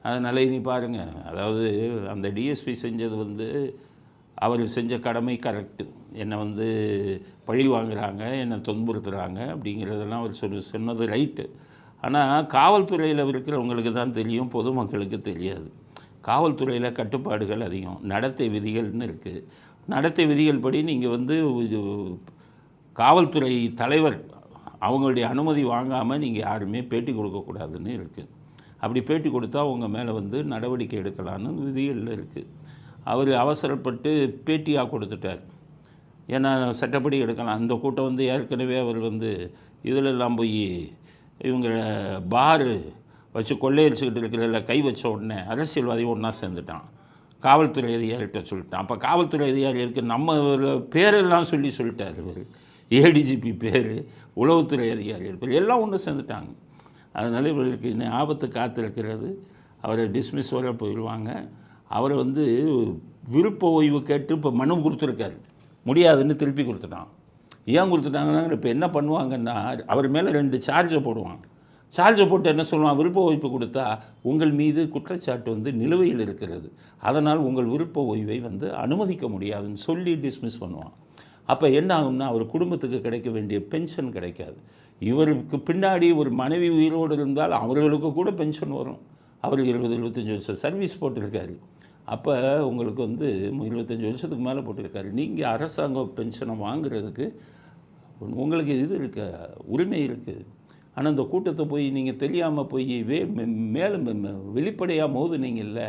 அதனால் இனி பாருங்கள், அதாவது அந்த டிஎஸ்பி செஞ்சது அவர் செஞ்ச கடமை கரெக்டு. என்னை பழி வாங்குகிறாங்க, என்னை துன்புறுத்துகிறாங்க அப்படிங்கிறதெல்லாம் அவர் சொன்னது ரைட்டு. ஆனால் காவல்துறையில் இருக்கிறவங்களுக்கு தான் தெரியும், பொதுமக்களுக்கு தெரியாது. காவல்துறையில் கட்டுப்பாடுகள் அதிகம், நடத்தை விதிகள்னு இருக்குது. நடத்தை விதிகள் படி நீங்கள் காவல்துறை தலைவர் அவங்களுடைய அனுமதி வாங்காமல் நீங்கள் யாருமே பேட்டி கொடுக்கக்கூடாதுன்னு இருக்குது. அப்படி பேட்டி கொடுத்தா உங்கள் மேலே நடவடிக்கை எடுக்கலான்னு விதிகளில் இருக்குது. அவர் அவசரப்பட்டு பேட்டியாக கொடுத்துட்டார். ஏன்னா சட்டப்படி எடுக்கலாம். அந்த கூட்டம் ஏற்கனவே அவர் இதிலெல்லாம் போய் இவங்க பாரு வச்சு கொள்ளையடிச்சுக்கிட்டு இருக்கிறதில்ல கை வச்ச உடனே அரசியல்வாதி ஒன்றா சேர்ந்துட்டான். காவல்துறை அதிகாரிகிட்ட சொல்லிட்டான். அப்போ காவல்துறை அதிகாரிகளுக்கு நம்ம பேரெல்லாம் சொல்லிட்டார். இவர் ஏடிஜிபி பேர், உளவுத்துறை அதிகாரிகள் பேர் எல்லாம் ஒன்று சேர்ந்துட்டாங்க. அதனால் இவர்களுக்கு இன்னும் ஆபத்து காத்திருக்கிறது. அவரை டிஸ்மிஸ் வர போயிடுவாங்க. அவரை விருப்ப ஓய்வு கேட்டு இப்போ மனு கொடுத்துருக்காரு, முடியாதுன்னு திருப்பி கொடுத்துட்டான். ஏன் கொடுத்துட்டாங்கன்னா, இப்போ என்ன பண்ணுவாங்கன்னா, அவர் மேலே 2 சார்ஜை போடுவாங்க. சார்ஜை போட்டு என்ன சொல்லுவான், விருப்ப ஓய்வு கொடுத்தா உங்கள் மீது குற்றச்சாட்டு நிலுவையில் இருக்கிறது, அதனால் உங்கள் விருப்ப ஓய்வை அனுமதிக்க முடியாதுன்னு சொல்லி டிஸ்மிஸ் பண்ணுவான். அப்போ என்ன ஆகும்னா, அவர் குடும்பத்துக்கு கிடைக்க வேண்டிய பென்ஷன் கிடைக்காது. இவருக்கு பின்னாடி ஒரு மனைவி உயிரோடு இருந்தால் அவர்களுக்கு கூட பென்ஷன் வரும். அவர் 20-25 வருஷம் சர்வீஸ் போட்டிருக்காரு. அப்போ உங்களுக்கு 25 வருஷத்துக்கு மேலே போட்டிருக்காரு. நீங்கள் அரசாங்க பென்ஷனை வாங்குறதுக்கு உங்களுக்கு இது இருக்க உரிமை இருக்குது. ஆனால் இந்த கூட்டத்தை போய் நீங்கள் தெரியாமல் போய் மேலும் வெளிப்படையாக மோதுனீங்கல்ல,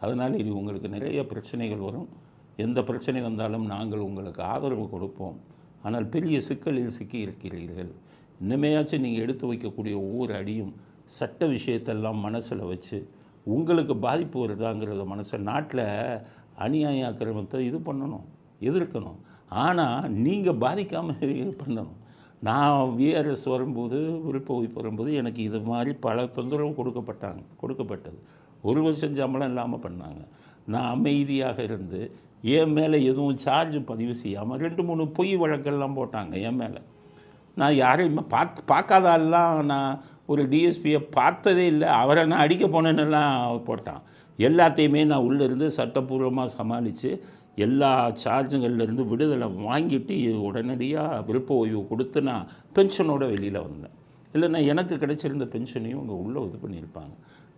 அதனால் இது உங்களுக்கு நிறைய பிரச்சனைகள் வரும். எந்த பிரச்சனை வந்தாலும் நாங்கள் உங்களுக்கு ஆதரவு கொடுப்போம். ஆனால் பெரிய சிக்கலில் சிக்கி இருக்கிறீர்கள். இன்னமேயாச்சும் நீங்கள் எடுத்து வைக்கக்கூடிய ஒவ்வொரு அடியும் சட்ட விஷயத்தெல்லாம் மனசில் வச்சு உங்களுக்கு பாதிப்பு வருதாங்கிறத நாட்டில் அநியாய அக்கிரமத்தை இது பண்ணணும், எதிர்க்கணும். ஆனால் நீங்கள் பாதிக்காமல் பண்ணணும். நான் விஆர்எஸ் வரும்போது, விருப்ப ஓய்வு வரும்போது எனக்கு இது மாதிரி பல தொந்தரவு கொடுக்கப்பட்டது. 1 வருஷம் சம்பளம் இல்லாமல் பண்ணாங்க. நான் அமைதியாக இருந்து என் மேலே எதுவும் சார்ஜ் பதிவு செய்யாமல் 2-3 பொய் வழக்கெல்லாம் போட்டாங்க என் மேலே. நான் யாரையுமே பார்க்காதாலாம், நான் ஒரு டிஎஸ்பியை பார்த்ததே இல்லை, அவரை நான் அடிக்க போனேன்னெல்லாம் போட்டான். எல்லாத்தையுமே நான் உள்ளேருந்து சட்டப்பூர்வமாக சமாளித்து எல்லா சார்ஜுங்கள்லேருந்து விடுதலை வாங்கிட்டு உடனடியாக விருப்ப ஓய்வு கொடுத்து நான் பென்ஷனோட வெளியில் வந்தேன். இல்லைன்னா எனக்கு கிடைச்சிருந்த பென்ஷனையும் அவங்க உள்ளே இது பண்ணியிருப்பாங்க.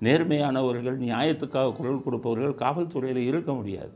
நேர்மையானவர்கள், நியாயத்துக்காக குரல் கொடுப்பவர்கள் காவல்துறையில் இருக்க முடியாது.